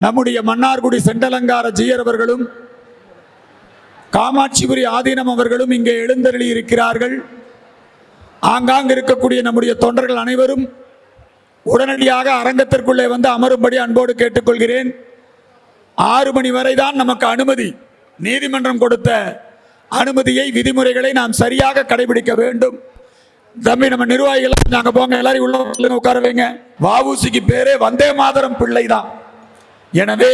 நம்முடைய மன்னார்குடி செண்டலங்கார ஜீயர் அவர்களும் காமாட்சிபுரி ஆதீனம் அவர்களும் இங்கே எழுந்தருளி இருக்கிறார்கள். ஆங்காங்கு இருக்கக்கூடிய நம்முடைய தொண்டர்கள் அனைவரும் உடனடியாக அரங்கத்திற்குள்ளே வந்து அமரும்படி அன்போடு கேட்டுக்கொள்கிறேன். 6 மணி வரை தான் நமக்கு அனுமதி. நீதிமன்றம் கொடுத்த அனுமதியை, விதிமுறைகளை நாம் சரியாக கடைபிடிக்க வேண்டும். தம்பி, நம்ம நிர்வாகிகள் நாங்கள் போங்க, எல்லாரும் உள்ள உட்கார வைங்க. வஉசிக்கு பேரே வந்தே மாதரம் பிள்ளை தான். எனவே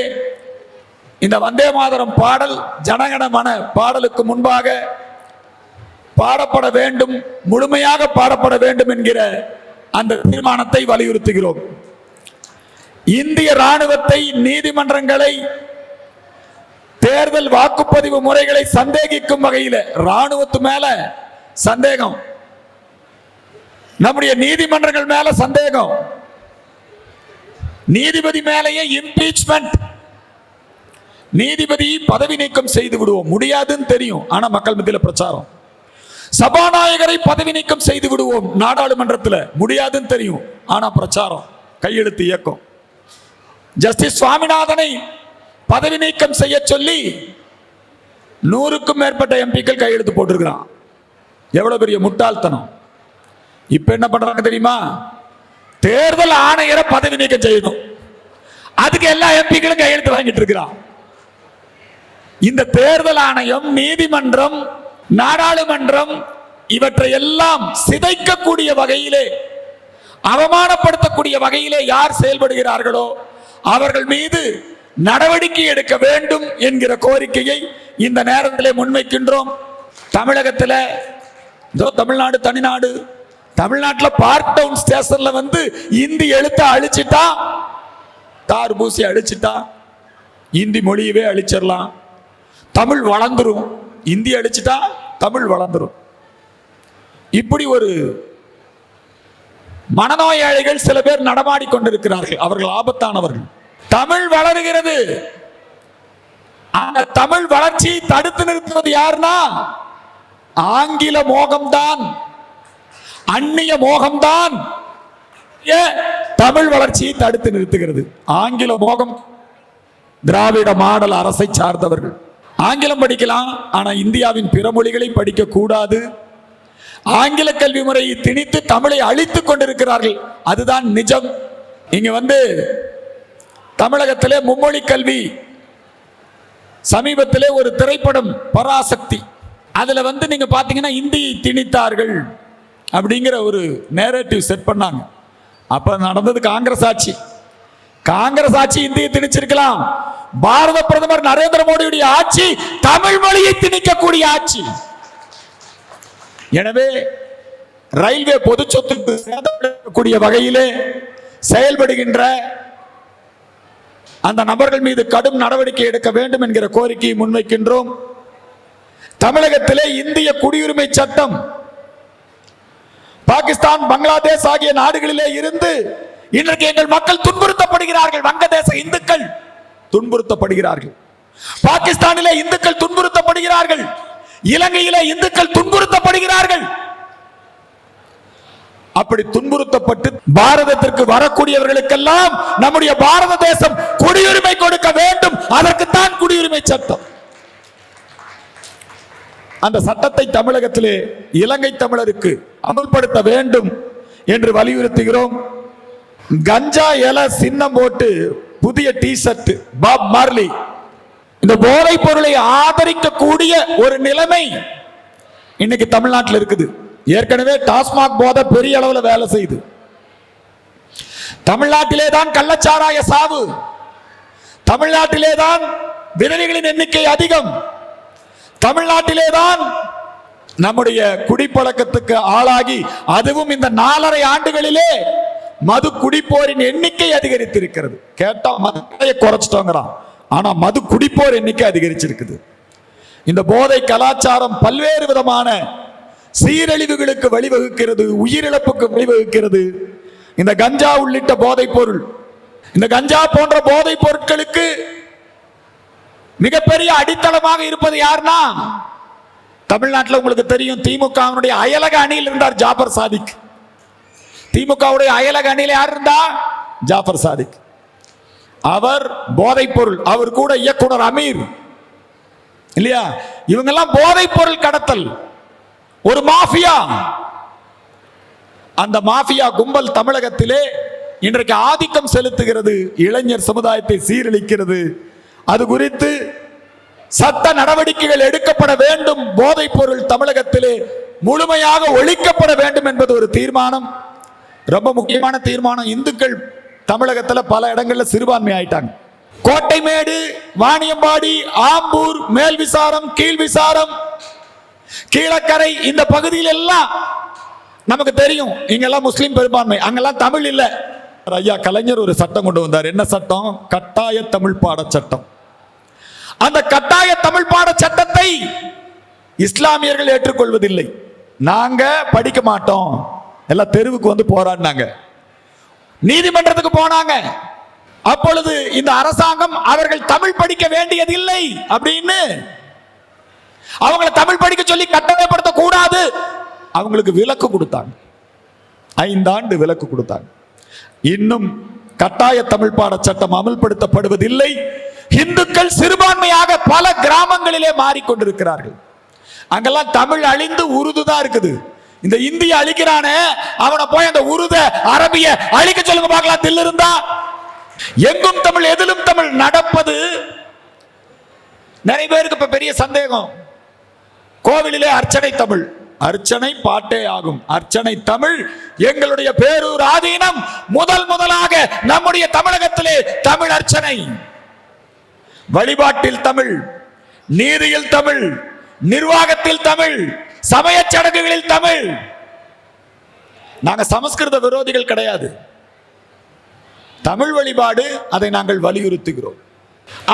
இந்த வந்தே மாதரம் பாடல் ஜனகணமன பாடலுக்கு முன்பாக பாடப்பட வேண்டும், முழுமையாக பாடப்பட வேண்டும் என்கிற அந்த தீர்மானத்தை வலியுறுத்துகிறோம். இந்திய ராணுவத்தை, நீதிமன்றங்களை, தேர்தல் வாக்குப்பதிவு முறைகளை சந்தேகிக்கும் வகையில் ராணுவத்து மேல சந்தேகம், நம்முடைய நீதிமன்றங்கள் மேல சந்தேகம், நீதிபதி மேலேயே இம்பீச்மென்ட், நீதிபதி பதவி நீக்கம் செய்து விடுவோம், முடியாதுன்னு தெரியும், ஆனா மக்கள் மத்தியில் பிரச்சாரம். சபாநாயகரை பதவி நீக்கம் செய்து விடுவோம், நாடாளுமன்றத்தில் முடியாதுன்னு தெரியும், ஆனா பிரச்சாரம், கையெழுத்து இயக்கம். ஜஸ்டிஸ் சுவாமிநாதனை பதவி நீக்கம் செய்ய சொல்லி 100க்கும் மேற்பட்ட எம்பிக்கள் கையெழுத்து போட்டிருக்கிறான். எவ்வளவு பெரிய முட்டாள்தனம். இப்ப என்ன பண்றாங்க தெரியுமா? தேர்தல் ஆணையரை பதவி நீக்கம் செய்யணும், அதுக்கு எல்லா எம்பிக்களும் கையெழுத்து வாங்கிட்டு இருக்கிறான். இந்த தேர்தல் ஆணையம், நீதிமன்றம், நாடாளுமன்றம் இவற்றை எல்லாம் சிதைக்கக்கூடிய வகையிலே, அவமானப்படுத்தக்கூடிய வகையிலே யார் செயல்படுகிறார்களோ அவர்கள் மீது நடவடிக்கை எடுக்க வேண்டும் என்கிற கோரிக்கையை இந்த நேரத்தில் முன்வைக்கின்றோம். தமிழகத்தில், தமிழ்நாடு தனிநாடு, தமிழ்நாட்டில் பார்க் டவுன் ஸ்டேஷன்ல வந்து இந்தி எழுத்த அழிச்சிட்டா, தார் பூசி அழிச்சிட்டா, இந்தி மொழியவே அழிச்சிடலாம், தமிழ் வளர்ந்துரும். இந்தி அழிச்சிட்டா தமிழ் வளர்ந்துரும். இப்படி ஒரு மனநோயாளிகள் சில பேர் நடமாடி கொண்டிருக்கிறார்கள். அவர்கள் ஆபத்தானவர்கள். தமிழ் வளருகிறது. அந்த தமிழ் வளர்ச்சி தடுத்து நிறுத்துவது யாருன்னா ஆங்கில மோகம்தான், அந்நிய மோகம்தான் தமிழ் வளர்ச்சியை தடுத்து நிறுத்துகிறது. ஆங்கில மோகம் திராவிட மாடல் அரசை சார்ந்தவர்கள். ஆங்கிலம் படிக்கலாம், ஆனா இந்தியாவின் பிற மொழிகளை படிக்க கூடாது. ஆங்கில கல்வி முறையை திணித்து தமிழை அழித்துக் கொண்டிருக்கிறார்கள். அதுதான் நிஜம். இங்க வந்து தமிழகத்திலே மும்மொழி கல்வி, சமீபத்திலே ஒரு திரைப்படம் பராசக்தி, அதுல வந்து நீங்க பாத்தீங்கன்னா இந்தியை திணித்தார்கள் அப்படிங்கிற ஒரு நேரேட்டிவ் செட் பண்ணாங்க. அப்ப நடந்தது காங்கிரஸ் ஆட்சி. காங்கிரஸ் ஆட்சி இந்தியை திணிச்சிருக்கலாம். பாரத பிரதமர் நரேந்திர மோடியுடைய ஆட்சி தமிழ் மொழியை திணிக்கக்கூடிய ஆட்சி. எனவே ரயில்வே பொது சொத்துக்கு கூடிய வகையிலே செயல்படுகின்ற அந்த நபர்கள் மீது கடும் நடவடிக்கை எடுக்க வேண்டும் என்கிற கோரிக்கையை முன்வைக்கின்றோம். தமிழகத்திலே இந்திய குடியுரிமை சட்டம் பாகிஸ்தான், பங்களாதேஷ் ஆகிய நாடுகளிலே இருந்து இன்றைக்கு எங்கள் மக்கள் துன்புறுத்தப்படுகிறார்கள். வங்கதேச இந்துக்கள் துன்புறுத்தப்படுகிறார்கள். பாகிஸ்தானிலே இந்துக்கள் துன்புறுத்தப்படுகிறார்கள். இலங்கையிலே இந்துக்கள் துன்புறுத்தப்படுகிறார்கள். அப்படி துன்புறுத்தப்பட்டு பாரதத்திற்கு வரக்கூடியவர்களுக்கெல்லாம் நம்முடைய பாரத தேசம் குடியுரிமை கொடுக்க வேண்டும். அதற்குத்தான் குடியுரிமை சட்டம். அந்த சட்டத்தை தமிழகத்திலே இலங்கை தமிழருக்கு அமல்படுத்த வேண்டும் என்று வலியுறுத்துகிறோம். கஞ்சா இலை சின்னம் போட்டு புதிய டி ஷர்ட், பாப் மார்லி, இந்த போதைப் பொருளை ஆதரிக்கக்கூடிய ஒரு நிலைமை இன்னைக்கு தமிழ்நாட்டில் இருக்குது. ஏற்கனவே டாஸ்மாக் போதை பெரிய அளவில் வேலை செய்யுது. தமிழ்நாட்டிலே தான் கள்ளச்சாராய சாவு, தமிழ்நாட்டிலே தான் விதவைகளின் எண்ணிக்கை அதிகம், தமிழ்நாட்டிலே தான் நம்முடைய குடிப்பழக்கத்துக்கு ஆளாகி, அதுவும் இந்த 4.5 ஆண்டுகளிலே மது குடிப்போரின் எண்ணிக்கை அதிகரித்திருக்கிறது. கேட்டா மதுவை குறைச்சிட்டோங்கிறான், ஆனா மது குடிப்போர் எண்ணிக்கை அதிகரிச்சிருக்குது. இந்த போதை கலாச்சாரம் பல்வேறு விதமான சீரழிவுகளுக்கு வழிவகுக்கிறது, உயிரிழப்புக்கு வழிவகுக்கிறது. இந்த கஞ்சா உள்ளிட்ட போதைப் பொருள், இந்த கஞ்சா போன்ற போதைப் பொருட்களுக்கு மிகப்பெரிய அடித்தளமாக இருப்பது யாருன்னா தமிழ்நாட்டில் உங்களுக்கு தெரியும், திமுக அயலக அணியில் இருந்தார் ஜாபர் சாதிக். திமுக அயலக அணியில் யார் இருந்தா? ஜாபர் சாதிக். அவர் போதைப் பொருள், அவர் கூட இயக்குனர் அமீர் இல்லையா, இவங்கெல்லாம் போதைப் பொருள் கடத்தல் ஒரு மாஃபியா. அந்த மாஃபியா கும்பல் தமிழகத்திலே இன்றைக்கு ஆதிக்கம் செலுத்துகிறது, இளைஞர் சமுதாயத்தை சீரழிக்கிறது. அது குறித்து சட்ட நடவடிக்கைகள் எடுக்கப்பட வேண்டும். போதைப் பொருள் தமிழகத்திலே முழுமையாக ஒழிக்கப்பட வேண்டும் என்பது ஒரு தீர்மானம், ரொம்ப முக்கியமான தீர்மானம். இந்துக்கள் தமிழகத்தில் பல இடங்களில் சிறுபான்மை ஆயிட்டாங்க. கோட்டைமேடு, வாணியம்பாடி, ஆம்பூர், மேல் விசாரம், கீழ் விசாரம், கீழக்கரை, இந்த பகுதியில் எல்லாம் நமக்கு தெரியும், இங்கெல்லாம் முஸ்லிம் பெரும்பான்மை, அங்கெல்லாம் தமிழ் இல்லை. ஐயா கலைஞர் ஒரு சட்டம் கொண்டு வந்தார். என்ன சட்டம்? கட்டாய தமிழ் பாட சட்டம். அந்த கட்டாய தமிழ் பாட சட்டத்தை இஸ்லாமியர்கள் ஏற்றுக்கொள்வதில்லை. நாங்க படிக்க மாட்டோம், எல்லாம் தெருவுக்கு வந்து போராடினாங்க, நீதிமன்றத்துக்கு போனாங்க. அப்பொழுது இந்த அரசாங்கம் அவர்கள் தமிழ் படிக்க வேண்டியதில்லை அப்படின்னு அவங்களை தமிழ் படிக்க சொல்லி கட்டாயப்படுத்த கூடாது, அவங்களுக்கு விலக்கு கொடுத்தாங்க. 5 ஆண்டு விலக்கு கொடுத்தாங்க. இன்னும் கட்டாய தமிழ் பாட சட்டம் அமல்படுத்தப்படுவதில்லை. இந்துக்கள் சிறுபான்மையாக பல கிராமங்களிலே மாறிக்கொண்டிருக்கிறார்கள். அங்கெல்லாம் தமிழ் அழிந்து உருது தான் இருக்குது. இந்த இந்திய அழிக்கிறானே, அவனை போய் அந்த உருத அரபிய அழிக்க சொல்லுங்க பார்க்கலாம். தில் இருந்தா எங்கும் தமிழ், எதிலும் தமிழ் நடப்பது. நிறைய பேருக்கு இப்ப பெரிய சந்தேகம், கோவிலிலே அர்ச்சனை தமிழ், அர்ச்சனை பாட்டே ஆகும், அர்ச்சனை தமிழ். எங்களுடைய பேரூர் ஆதீனம் முதலாக நம்முடைய தமிழகத்திலே தமிழ் அர்ச்சனை, வழிபாட்டில் தமிழ், நீதியில் தமிழ், நிர்வாகத்தில் தமிழ், சமய சடங்குகளில் தமிழ். நாங்க சமஸ்கிருத விரோதிகள் கிடையாது, தமிழ் வழிபாடு, அதை நாங்கள் வலியுறுத்துகிறோம்.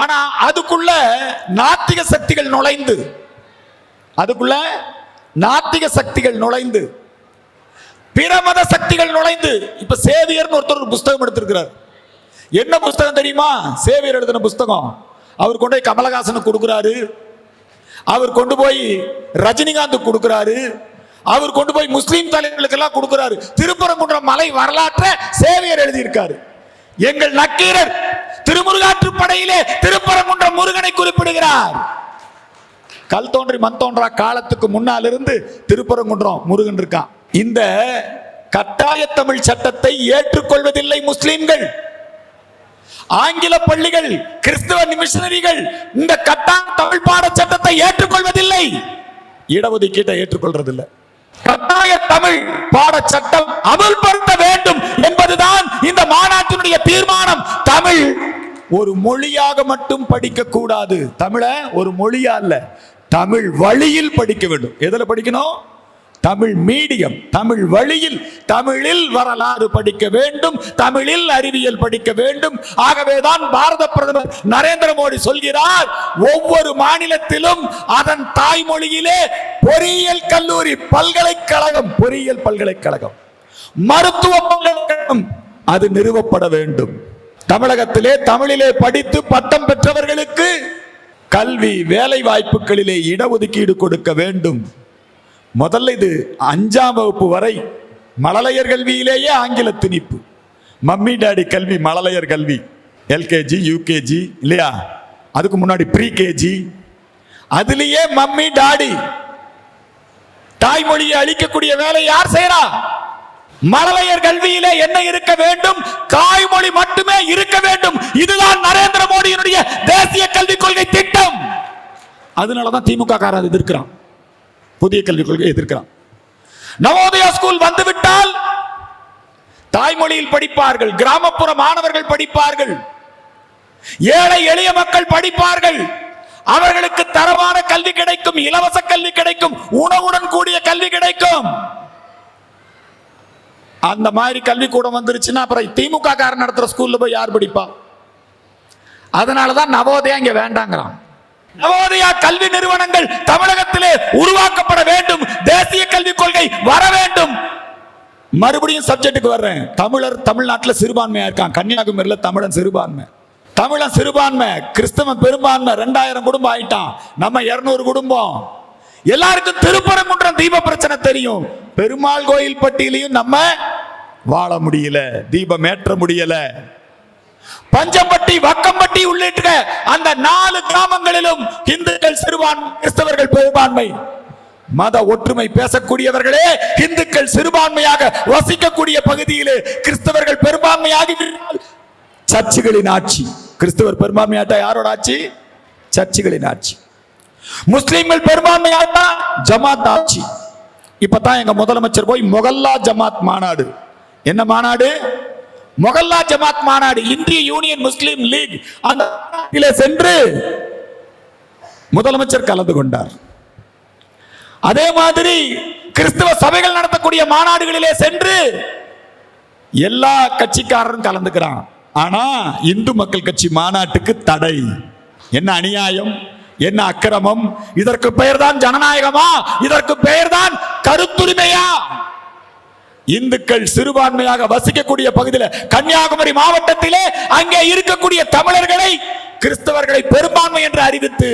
ஆனா அதுக்குள்ள நாத்திக சக்திகள் நுழைந்து, அதுக்குள்ள நாத்திக சக்திகள் நுழைந்து, பிற மத சக்திகள் நுழைந்து. இப்ப சேவியர் ஒருத்தர் ஒரு புஸ்தகம் எடுத்திருக்கிறார். என்ன புஸ்தகம் தெரியுமா? சேவியர் எழுதின புஸ்தகம். அவர் கொண்டு போய் கமலஹாசனுக்கு கொடுக்கிறாரு, அவர் கொண்டு போய் ரஜினிகாந்த் கொடுக்கிறாரு, அவர் கொண்டு போய் முஸ்லீம் தலைவர்களுக்கு எல்லாம் கொடுக்கிறாரு. திருப்பரங்குன்றம் மலை வரலாற்றை சேவியர் எழுதியிருக்காரு. எங்கள் நக்கீரர் திருமுருகாற்று படையிலே திருப்பரங்குன்றம் முருகனை குறிப்பிடுகிறார். கல் தோன்றி மண் தோன்றா காலத்துக்கு முன்னால் இருந்து திருப்பரங்குன்றம் முருகன் இருக்கான். இந்த கட்டாய தமிழ் சட்டத்தை ஏற்றுக்கொள்வதில்லை முஸ்லிம்கள். ஆங்கில பள்ளிகள், கிறிஸ்தவ மிஷனரிகள் இந்த கட்டாய தமிழ் பாட சட்டத்தை ஏற்றுக்கொள்வதில்லை, இடஒதுக்கீட்டை ஏற்றுக்கொள்றதில்லை. கட்டாய தமிழ் பாட சட்டம் அமல்படுத்த வேண்டும் என்பதுதான் இந்த மாநாட்டினுடைய தீர்மானம். தமிழ் ஒரு மொழியாக மட்டும் படிக்க கூடாது, தமிழ ஒரு மொழியா அல்ல, தமிழ் வழியில் படிக்க வேண்டும். எதுல படிக்கணும்? தமிழ் மீடியம், தமிழ் வழியில், தமிழில் வரலாறு படிக்க வேண்டும், தமிழில் அறிவியல் படிக்க வேண்டும். ஆகவேதான் பாரத பிரதமர் நரேந்திர மோடி சொல்கிறார், ஒவ்வொரு மாநிலத்திலும் அதன் தாய்மொழியிலே பொறியியல் கல்லூரி, பல்கலைக்கழகம், பொறியியல் பல்கலைக்கழகம், மருத்துவ பல்கலைக்கழகம் அது நிறுவப்பட வேண்டும். தமிழகத்திலே தமிழிலே படித்து பட்டம் பெற்றவர்களுக்கு கல்வி வேலை வாய்ப்புகளிலே இடஒதுக்கீடு கொடுக்க வேண்டும். முதல்ல இது 5ஆம் வகுப்பு வரை மழலையர் கல்வியிலேயே ஆங்கில திணிப்பு. மம்மி டாடி கல்வி மழலையர் கல்வி, எல்கேஜி யூகேஜி இல்லையா, அதுக்கு முன்னாடி ப்ரீ கேஜி, அதுலயே மம்மி டாடி தாய்மொழியை அளிக்கக்கூடிய வேலை யார் செய்யறா? மழலையர் கல்வியிலே என்ன இருக்க வேண்டும்? தாய்மொழி மட்டுமே இருக்க வேண்டும். இதுதான் நரேந்திர மோடியினுடைய தேசிய கல்விக் கொள்கை திட்டம். அதனாலதான் திமுக காரர் எதிர்க்கிறான், புதிய கல்விக் கொள்கை எதிர்க்கிறான். நவோதயா ஸ்கூல் வந்துவிட்டால் தாய்மொழியில் படிப்பார்கள், கிராமப்புற மாணவர்கள் படிப்பார்கள், ஏழை எளிய மக்கள் படிப்பார்கள், அவர்களுக்கு தரமான கல்வி கிடைக்கும், இலவச கல்வி கிடைக்கும், உணவுடன் கூடிய கல்வி கிடைக்கும். அந்த மாதிரி கல்வி கூட வந்துருச்சுன்னா அப்புறம் திமுக காரன் நடத்துற ஸ்கூல்ல போய் யார் படிப்பா? அதனாலதான் நவோதயா இங்க வேண்டாங்கிறான். நவோதயா கல்வி நிறுவனங்கள் தமிழகத்திலே உருவாக்கப்பட வேண்டும், தேசிய கல்விக் கொள்கை வர வேண்டும். மறுபடியும் சப்ஜெக்டுக்கு வர்றேன். தமிழர் தமிழ்நாட்டில் சிறுபான்மையா இருக்கான். கன்னியாகுமரியில தமிழன் சிறுபான்மை, தமிழன் சிறுபான்மை, கிறிஸ்தவன் பெரும்பான்மை. 2000 குடும்பம் ஆயிட்டான், நம்ம 200 குடும்பம். எல்லாருக்கும் திருப்பரங்குன்றம் தீப பிரச்சனை தெரியும். பெருமாள் கோயில் பட்டியலையும் நம்ம வாழ முடியல, தீபம் ஏற்ற முடியல. பஞ்சம்பட்டி, வக்கம்பட்டி உள்ளிட்ட அந்த 4 கிராமங்களிலும் இந்துக்கள் சிறுபான்மை, கிறிஸ்தவர்கள் பெரும்பான்மை. மத ஒற்றுமை பேசக்கூடியவர்களே இந்துக்கள் சிறுபான்மையாக வசிக்கக்கூடிய பகுதியிலே கிறிஸ்தவர்கள் பெரும்பான்மையாகி சர்ச்சுகளின் ஆட்சி. கிறிஸ்தவர் பெரும்பான்மையாட்டா யாரோட ஆட்சி? சர்ச்சுகளின் ஆட்சி. முஸ்லிம்கள் பெரும்பான்மையாட்டா ஜமாத் ஆட்சி. இப்பதான் எங்க முதலமைச்சர் போய் மொகல்லா ஜமாத் மாநாடு, என்ன மாநாடு? மொகல்லா ஜமாத் மாநாடு, இந்திய யூனியன் முஸ்லிம் லீக் அந்த சென்று முதலமைச்சர் கலந்து கொண்டார். அதே மாதிரி கிறிஸ்தவ சபைகள் நடத்தக்கூடிய மாநாடுகளிலே சென்று எல்லா கட்சிக்காரரும் கலந்துக்கிறான். ஆனா இந்து மக்கள் கட்சி மாநாட்டுக்கு தடை. என்ன அநியாயம், என்ன அக்கிரமம்! இதற்கு பெயர்தான் ஜனநாயகமா? இதற்கு பெயர்தான் கருத்துரிமையா? இந்துக்கள் சிறுபான்மையாக வசிக்கக்கூடிய பகுதியில் கன்னியாகுமரி மாவட்டத்திலே அங்கே இருக்கக்கூடிய தமிழர்களை கிறிஸ்தவர்களை பெரும்பான்மை என்று அறிவித்து,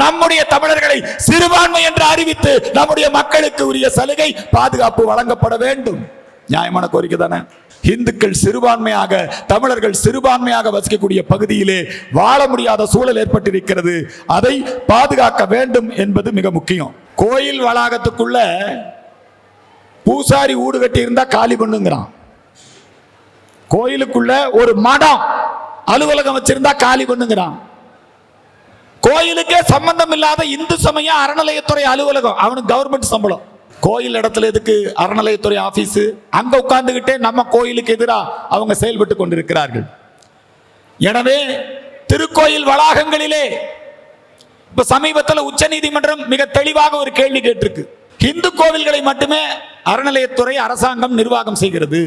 நம்முடைய தமிழர்களை சிறுபான்மை என்று அறிவித்து, நம்முடைய மக்களுக்கு உரிய சலுகை பாதுகாப்பு வழங்கப்பட வேண்டும். நியாயமான கோரிக்கை தானே? இந்துக்கள் சிறுபான்மையாக, தமிழர்கள் சிறுபான்மையாக வசிக்கக்கூடிய பகுதியிலே வாழ முடியாத சூழல் ஏற்பட்டிருக்கிறது. அதை பாதுகாக்க வேண்டும் என்பது மிக முக்கியம். கோயில் வளாகத்துக்குள்ள பூசாரி ஊடு கட்டி இருந்தா காலி பண்ணுங்கிறான். கோயிலுக்குள்ள ஒரு மடம் அலுவலகம் வச்சிருந்தா காலி பண்ணுங்கிறான். கோயிலுக்கே சம்பந்தம் இல்லாத இந்து சமய அறநிலையத்துறை அலுவலகம், அவனுக்கு கவர்மெண்ட் சம்பளம். கோயில் இடத்துல எதுக்கு அறநிலையத்துறை ஆபீஸ்? அங்க உட்கார்ந்துகிட்டே நம்ம கோயிலுக்கு எதிராக அவங்க செயல்பட்டு கொண்டிருக்கிறார்கள். எனவே திருக்கோயில் வளாகங்களிலே இப்ப சமீபத்தில் உச்ச நீதிமன்றம் மிக தெளிவாக ஒரு கேள்வி கேட்டிருக்கு. இந்து கோவில்களை மட்டுமே அறநிலையத்துறை அரசாங்கம் நிர்வாகம் செய்கிறது.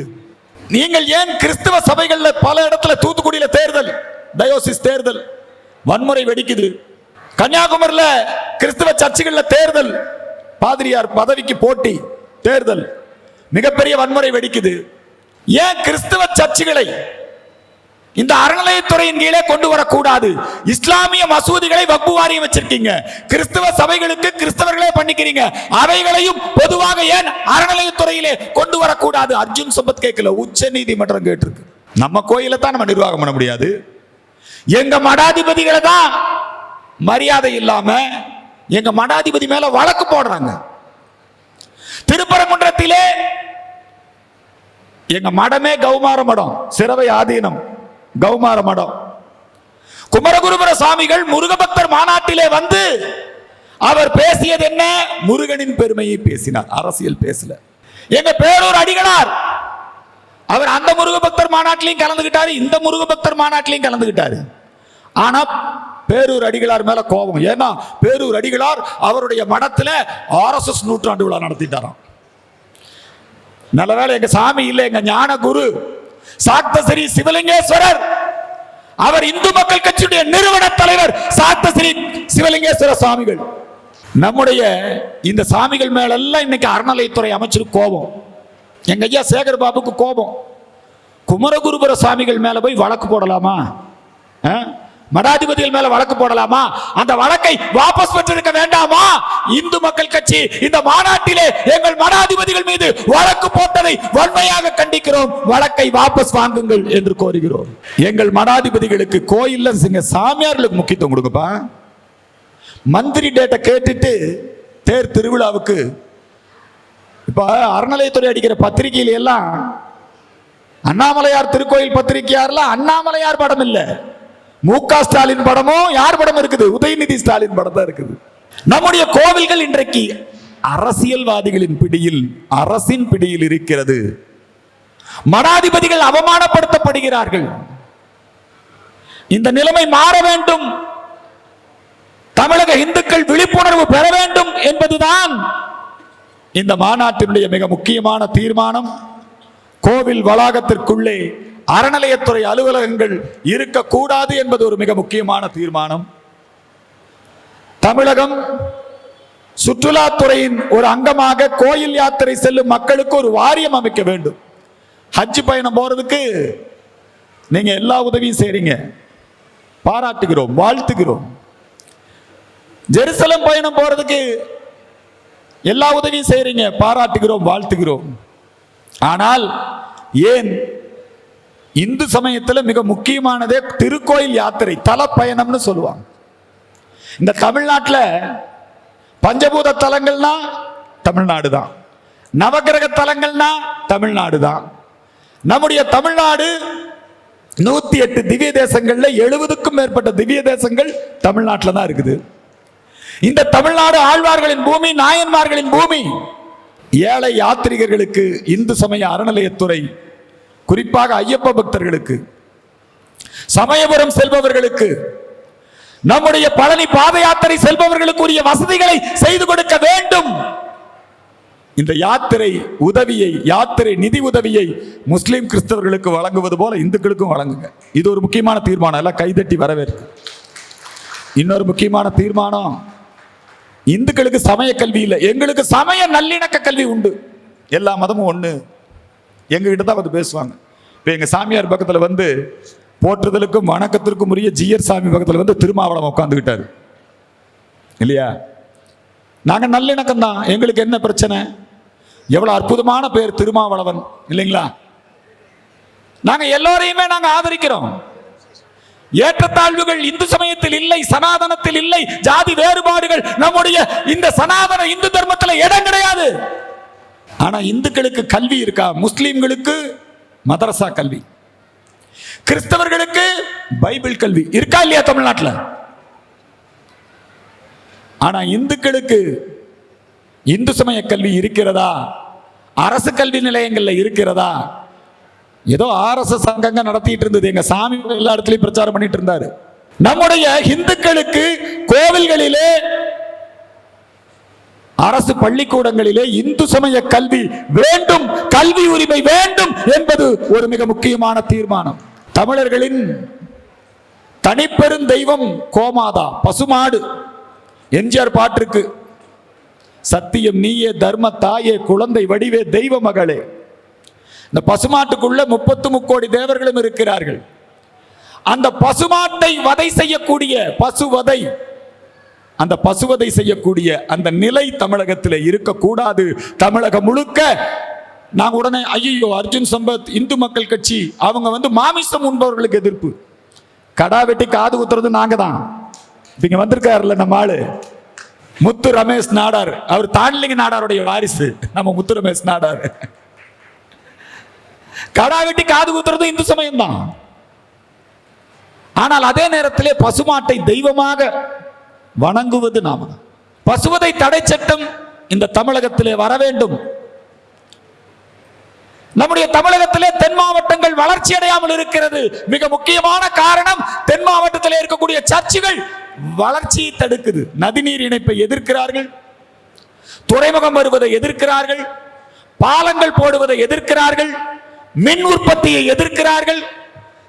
நீங்கள் ஏன் கிறிஸ்தவ சபைகள்ல பல இடத்துல, தூத்துக்குடியில தேர்தல், டயோசிஸ் தேர்தல், வன்முறை வெடிக்குது. கன்னியாகுமரியில கிறிஸ்தவ சர்ச்சுகள்ல தேர்தல், பாதிரியார் பதவிக்கு போட்டி தேர்தல், மிகப்பெரிய வன்முறை வெடிக்குது. ஏன் கிறிஸ்தவ சர்ச்சுகளை இந்த அறநிலையத்துறையின் கீழே கொண்டு வரக்கூடாது? இஸ்லாமிய மசூதிகளை வக்ஃப் வாரியம் வச்சிருக்கீங்க, கிறிஸ்தவ சபைகளுக்கு கிறிஸ்தவர்களே பண்ணிக்கிறீங்க, அவைகளையும் பொதுவாக ஏன் அறநிலையத்துறையிலே கொண்டு வரக்கூடாது? அர்ஜுன் சம்பத் கேட்கல, உச்ச நீதிமன்றம் கேட்டிருக்கு. நம்ம கோயிலை தான் நம்ம நிர்வாகம் பண்ண முடியாது. எங்க மடாதிபதிகளை தான் மரியாதை இல்லாம எங்க மடாதிபதி மேல வழக்கு போடுறாங்க. திருப்பரங்குன்றத்திலே எங்க மடமே கௌமார மடம், சிறவை ஆதீனம் கௌமார மடம். குமரகுருபர சுவாமிகள் முருகபக்தர் மாநாட்டிலே வந்து அவர் பேசியது என்ன? முருகனின் பெருமையை பேசினார், அரசியல் பேசல. எங்க பேரூர் அடிகளார் அவர் அந்த முருகபக்தர் மாநாட்டிலையும் கலந்துகிட்டாரு, இந்த முருகபக்தர் மாநாட்டிலையும் கலந்துகிட்டாரு. ஆனா பேரூர் அடிகளார் மேல கோபம். ஏன்னா பேரூர் அடிகளார் அவருடைய மடத்துல RSS நூற்றாண்டு விழா நடத்திட்டாராம். நல்லவேளை எங்க சாமி இல்லை, எங்க ஞான குரு சாக்தஸ்ரீ சிவலிங்கேஸ்வரர், அவர் இந்து மக்கள் கட்சியுடைய நிறுவன தலைவர் சாக்தஸ்ரீ சிவலிங்கேஸ்வர சுவாமிகள். நம்முடைய இந்த சாமிகள் மேல எல்லாம் இன்னைக்கு அறநிலையத்துறை அமைச்சருக்கு கோபம். எங்க ஐயா சேகர் பாபுக்கு கோபம். குமரகுருபர சுவாமிகள் மேல போய் வழக்கு போடலாமா? மடாதிபதிகள் மேல வழக்கு போடலாமா? அந்த வழக்கை வாபஸ் பெற்றிருக்க வேண்டாமா? இந்து மக்கள் கட்சி இந்த மாநாட்டிலே எங்கள் மடாதிபதிகள் மீது வழக்கு போட்டதை வன்மையாக கண்டிக்கிறோம். வழக்கை வாபஸ் வாங்குங்கள் என்று கோருகிறோம். எங்கள் மடாதிபதிகளுக்கு கோயில்ல சாமியார்களுக்கு முக்கியத்துவம் கொடுங்கப்பா. மந்திரி டேட்டை கேட்டுட்டு தேர் திருவிழாவுக்கு இப்ப அறநிலையத்துறை அடிக்கிற பத்திரிகையில எல்லாம் அண்ணாமலையார் திருக்கோயில் பத்திரிகையார்ல அண்ணாமலையார் படம் இல்ல, மு.க. ஸ்டாலின் படமும் யார் படம் இருக்குது? உதயநிதி ஸ்டாலின் படம் தான் இருக்குது. நம்முடைய கோவில்கள் இன்றைக்கு அரசியல்வாதிகளின் பிடியில், அரசின் பிடியில் இருக்கிறது. மடாதிபதிகள் அவமானப்படுத்தப்படுகிறார்கள். இந்த நிலைமை மாற வேண்டும். தமிழக இந்துக்கள் விழிப்புணர்வு பெற வேண்டும் என்பதுதான் இந்த மாநாட்டினுடைய மிக முக்கியமான தீர்மானம். கோவில் வளாகத்திற்குள்ளே அறநிலையத்துறை அலுவலகங்கள் இருக்கக்கூடாது என்பது ஒரு மிக முக்கியமான தீர்மானம். தமிழகம் சுற்றுலாத்துறையின் ஒரு அங்கமாக கோயில் யாத்திரை செல்லும் மக்களுக்கு ஒரு வாரியம் அமைக்க வேண்டும். ஹஜ் பயணம் போறதுக்கு நீங்க எல்லா உதவியும் செய்றீங்க, பாராட்டுகிறோம், வாழ்த்துகிறோம். ஜெருசலம் பயணம் போறதுக்கு எல்லா உதவியும் செய்றீங்க, பாராட்டுகிறோம், வாழ்த்துகிறோம். ஆனால் ஏன் இந்து சமயத்துல மிக முக்கியமானதே திருக்கோயில் யாத்திரை, தல பயணம்னு சொல்லுவாங்க. இந்த தமிழ்நாட்டில் பஞ்சபூத தலங்கள்னா தமிழ்நாடு தான், நவகிரக தலங்கள்னா தமிழ்நாடு தான். நம்முடைய தமிழ்நாடு 108 திவ்ய தேசங்கள்ல 70க்கும் மேற்பட்ட திவ்ய தேசங்கள் தமிழ்நாட்டில் தான் இருக்குது. இந்த தமிழ்நாடு ஆழ்வார்களின் பூமி, நாயன்மார்களின் பூமி. ஏழை யாத்ரீகர்களுக்கு இந்து சமய அறநிலையத்துறை, குறிப்பாக ஐயப்ப பக்தர்களுக்கு, சமயபுரம் செல்பவர்களுக்கு, நம்முடைய பழனி பாத யாத்திரை செல்பவர்களுக்கு உரிய வசதிகளை செய்து கொடுக்க வேண்டும். இந்த யாத்திரை உதவியை, யாத்திரை நிதி உதவியை முஸ்லிம் கிறிஸ்தவர்களுக்கு வழங்குவது போல இந்துக்களுக்கும் வழங்குங்க. இது ஒரு முக்கியமான தீர்மானம், எல்லாம் கைதட்டி வரவேற்கு. இன்னொரு முக்கியமான தீர்மானம், இந்துக்களுக்கு சமய கல்வி இல்லை, எங்களுக்கு சமய நல்லிணக்க கல்வி உண்டு. எல்லா மதமும் ஒண்ணு, எங்ககிட்ட தான் வந்து பேசுவாங்க. இப்போ எங்க சாமியார் பக்கத்தில் வந்து போற்றுதலுக்கும் வணக்கத்திற்கும் உரிய ஜிஆர் சாமி பக்கத்தில் வந்து திருமாவளவன் உட்காந்துக்கிட்டாரு இல்லையா? நாங்க நல்லிணக்கம் தான், எங்களுக்கு என்ன பிரச்சனை? எவ்வளவு அற்புதமான பேர் திருமாவளவன் இல்லைங்களா? நாங்க எல்லோரையுமே நாங்க ஆதரிக்கிறோம். ஏற்றத்தாழ்வுகள் இந்து சமயத்தில் இல்லை, சனாதனத்தில் இல்லை, ஜாதி வேறுபாடுகள் நம்முடைய இந்த சனாதன இந்து தர்மத்தில் இடம் கிடையாது. ஆனா இந்துக்களுக்கு கல்வி இருக்கா? முஸ்லிம்களுக்கு மதரசா கல்வி, கிறிஸ்தவர்களுக்கு பைபிள் கல்வி இருக்கா இல்லையா தமிழ்நாட்டில்? ஆனா இந்துக்களுக்கு இந்து சமய கல்வி இருக்கிறதா? அரசு கல்வி நிலையங்கள்ல இருக்கிறதா? ஏதோ RSS சங்கங்க நடத்திட்டு இருந்தது, எங்க சாமி எல்லா இடத்துலயும் பிரச்சாரம் பண்ணிட்டு இருந்தாரு. நம்முடைய இந்துக்களுக்கு கோவில்களிலே, அரசு பள்ளிக்கூடங்களிலே இந்து சமய கல்வி வேண்டும், கல்வி உரிமை வேண்டும் என்பது ஒரு மிக முக்கியமான தீர்மானம். தமிழர்களின் தனிப்பெரும் தெய்வம் கோமாதா, பசுமாடு. எம்ஜிஆர் பாட்டிற்கு சத்தியம் நீயே, தர்ம தாயே, குழந்தை வடிவே, தெய்வ மகளே. இந்த பசுமாட்டுக்குள்ள 33 கோடி தேவர்களும் இருக்கிறார்கள். அந்த பசுமாட்டை வதை செய்யக்கூடிய பசுவதை, அந்த பசுவதை செய்யக்கூடிய அந்த நிலை தமிழகத்தில் இருக்கக்கூடாது. தமிழகம் முழுக்க நாங்க உடனே ஐயோ அர்ஜுன் சம்பத், இந்து மக்கள் கட்சி, அவங்க வந்து மாமிசம் உண்பவர்களுக்கு எதிர்ப்பு. கடா வெட்டி காது குத்துறது நாங்க தான். இங்க வந்திருக்காருல்ல நம்ம ஆளு முத்து ரமேஷ் நாடார், அவர் தாண்டிலிங்க நாடாருடைய வாரிசு. நம்ம முத்து ரமேஷ் நாடார் கடா வெட்டி காது குத்துறது இந்து சமயம் தான். ஆனால் அதே நேரத்திலே பசுமாட்டை தெய்வமாக வணங்குவது நாம தான். பசுவதை தடை சட்டம் இந்த தமிழகத்திலே வர வேண்டும். நம்முடைய தமிழகத்திலே தென் மாவட்டங்கள் வளர்ச்சி அடையாமல் இருக்கிறது. மிக முக்கியமான காரணம், தென் மாவட்டத்தில் இருக்கக்கூடிய சர்ச்சுகள் வளர்ச்சியை தடுக்குது. நதிநீர் இணைப்பை எதிர்க்கிறார்கள், துறைமுகம் வருவதை எதிர்க்கிறார்கள், பாலங்கள் போடுவதை எதிர்க்கிறார்கள், மின் உற்பத்தியை எதிர்க்கிறார்கள்,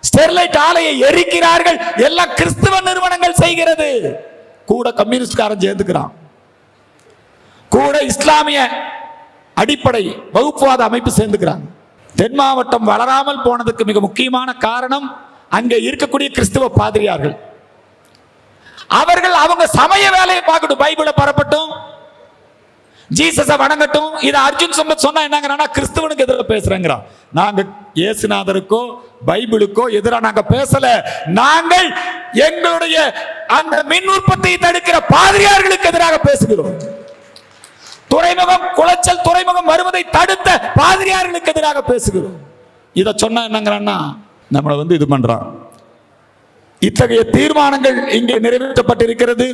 ஸ்டெர்லைட் ஆலையை எரிக்கிறார்கள். எல்லாம் கிறிஸ்தவ நிறுவனங்கள் செய்கிறது. கூட கம்யூனிஸ்ட்காரன் சேர்ந்துக்கிறான், கூட இஸ்லாமிய அடிப்படை வகுப்புவாத அமைப்பு சேர்ந்துக்கிறாங்க. தென் மாவட்டம் வளராமல் போனதுக்கு மிக முக்கியமான காரணம், அங்கே இருக்கக்கூடிய கிறிஸ்தவ பாதிரியார்கள். அவர்கள் அவங்க சமய வேலையை பார்க்கட்டும், பைபிளை பரப்பட்டும், ஜீசஸை வணங்கட்டும். இதை அர்ஜுன் சம்பத் சொன்னா என்னங்கன்னா, கிறிஸ்தவனுக்கு எதிராக பேசுறேங்கிறான். நாங்க இயேசுநாதருக்கோ பைபிளுக்கோ எதிராக நாங்க பேசல. நாங்கள் எங்களுடைய அந்த மின் உற்பத்தியை தடுக்கிற பாதிரியார்களுக்கு எதிராக பேசுகிறோம். துறைமுகம், குளச்சல் துறைமுகம் வருவதை தடுத்த பாதிரியார்களுக்கு எதிராக பேசுகிறோம். இதை சொன்னா என்னங்கிறான்னா, நம்மளை வந்து இது பண்றான். இத்தகைய தீர்மானங்கள் இங்கே நிறைவேற்றப்பட்டிருக்கிறது.